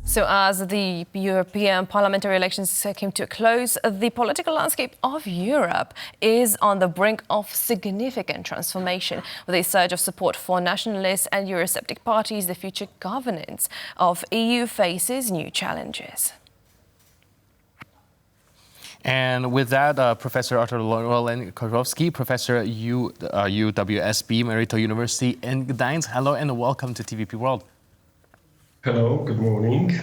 So as the European parliamentary elections came to a close, the political landscape of Europe is on the brink of significant transformation. With a surge of support for nationalist and Eurosceptic parties, the future governance of EU faces new challenges. And with that, Professor Artur Roland Kozłowski, Professor at WSB Merito University in Gdańsk. Hello and welcome to TVP World. Hello, good morning.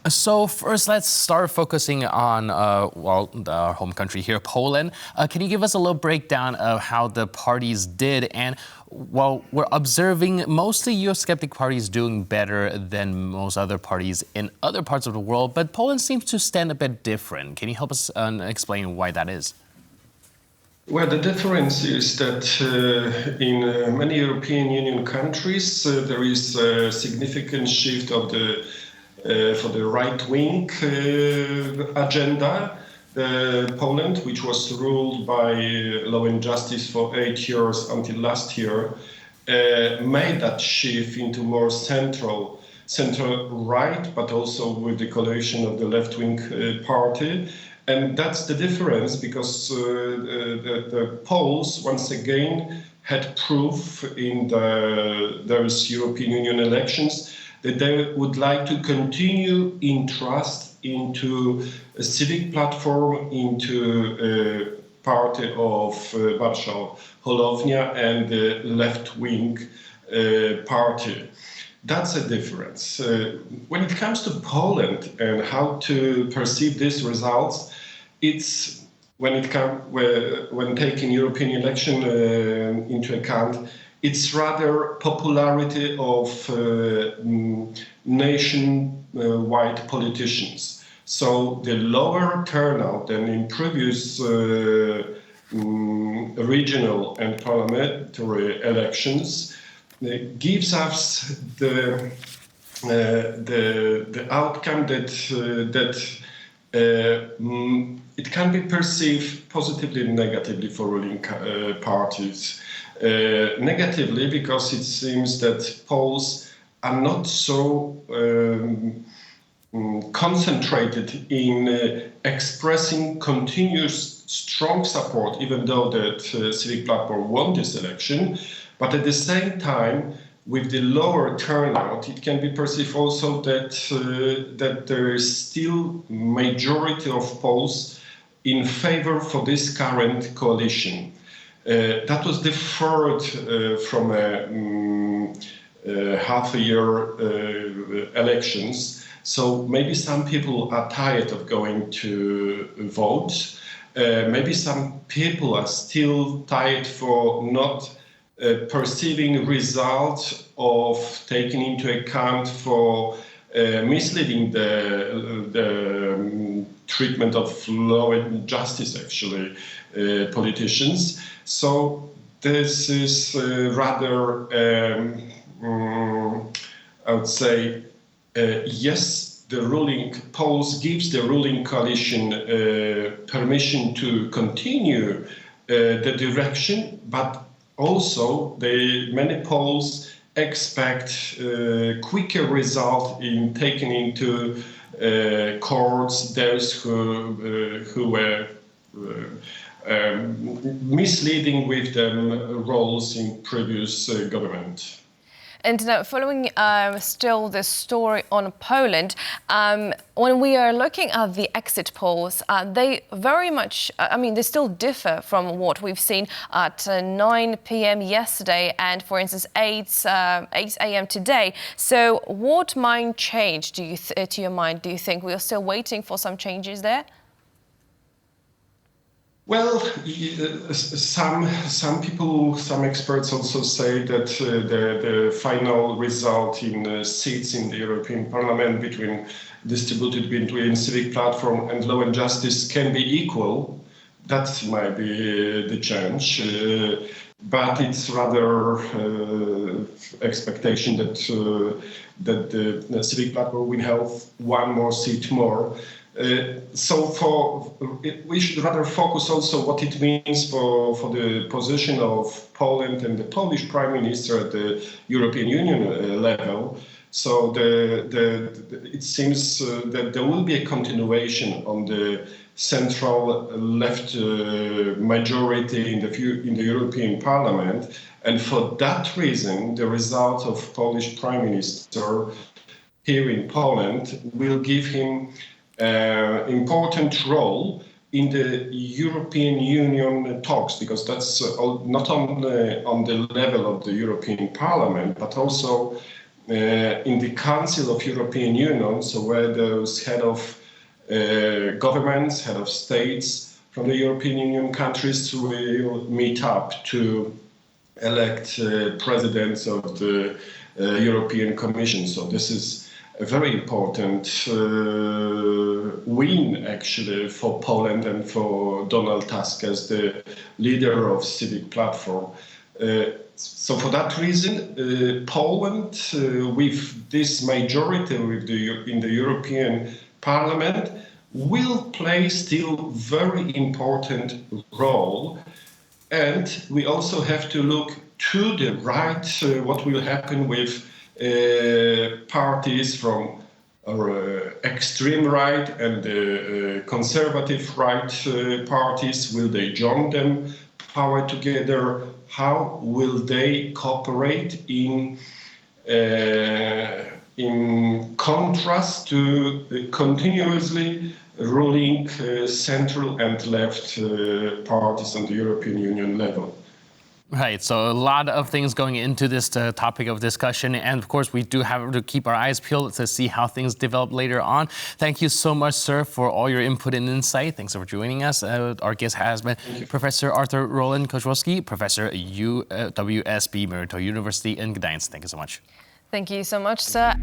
So first, let's start focusing on, our home country here, Poland. Can you give us a little breakdown of how the parties did? And while we're observing mostly Eurosceptic parties doing better than most other parties in other parts of the world, but Poland seems to stand a bit different. Can you help us explain why that is? Well, the difference is that in many European Union countries, there is a significant shift of for the right-wing agenda. Poland, which was ruled by Law and Justice for 8 years until last year, made that shift into more central right, but also with the coalition of the left-wing party. And that's the difference, because the Poles, once again, had proof in those European Union elections that they would like to continue in trust into a civic platform, into a party of Marshal Hołownia and the left-wing party. That's a difference. When it comes to Poland and how to perceive these results, it's when taking European election into account, it's rather popularity of nation-wide politicians. So the lower turnout than in previous regional and parliamentary elections gives us the outcome that it can be perceived positively and negatively for ruling parties. Negatively, because it seems that Poles are not so concentrated in expressing continuous strong support, even though that civic platform won this election. But at the same time, with the lower turnout, it can be perceived also that there is still majority of Poles in favor for this current coalition. That was deferred from half a year elections. So maybe some people are tired of going to vote. Maybe some people are still tired for not perceiving results of taking into account for misleading the treatment of law and justice, actually, politicians. So this is rather, I would say, yes, the ruling Poles gives the ruling coalition permission to continue the direction, but also many Poles expect quicker result in taking into courts those who were misleading with them roles in previous government. And now, following still the story on Poland, when we are looking at the exit polls, they very much, they still differ from what we've seen at 9 p.m. yesterday and, for instance, 8 a.m. today. So what might change, to your mind, do you think? We are still waiting for some changes there? Well, some people, some experts also say that the final result in seats in the European Parliament distributed between Civic Platform and Law and Justice can be equal. That might be the change, but it's rather expectation that the Civic Platform will have one more seat more. We should rather focus also what it means for the position of Poland and the Polish Prime Minister at the European Union level. So it seems that there will be a continuation on the central left majority in the European Parliament, and for that reason, the result of Polish Prime Minister here in Poland will give him important role in the European Union talks, because that's not only on the level of the European Parliament, but also in the Council of European Union, so where those head of governments, head of states from the European Union countries will meet up to elect presidents of the European Commission. So this is a very important win, actually, for Poland and for Donald Tusk as the leader of Civic Platform. So for that reason, Poland, with this majority in the European Parliament, will play still very important role. And we also have to look to the right, what will happen with parties from extreme right and conservative right parties. Will they join them power together? How will they cooperate in contrast to the continuously ruling central and left parties on the European Union level? Right, so a lot of things going into this topic of discussion, and of course we do have to keep our eyes peeled to see how things develop later on. Thank you so much, sir, for all your input and insight. Thanks for joining us. Our guest has been Professor Artur Roland Kozłowski, Professor at WSB Merito University in Gdańsk. Thank you so much. Thank you so much, sir.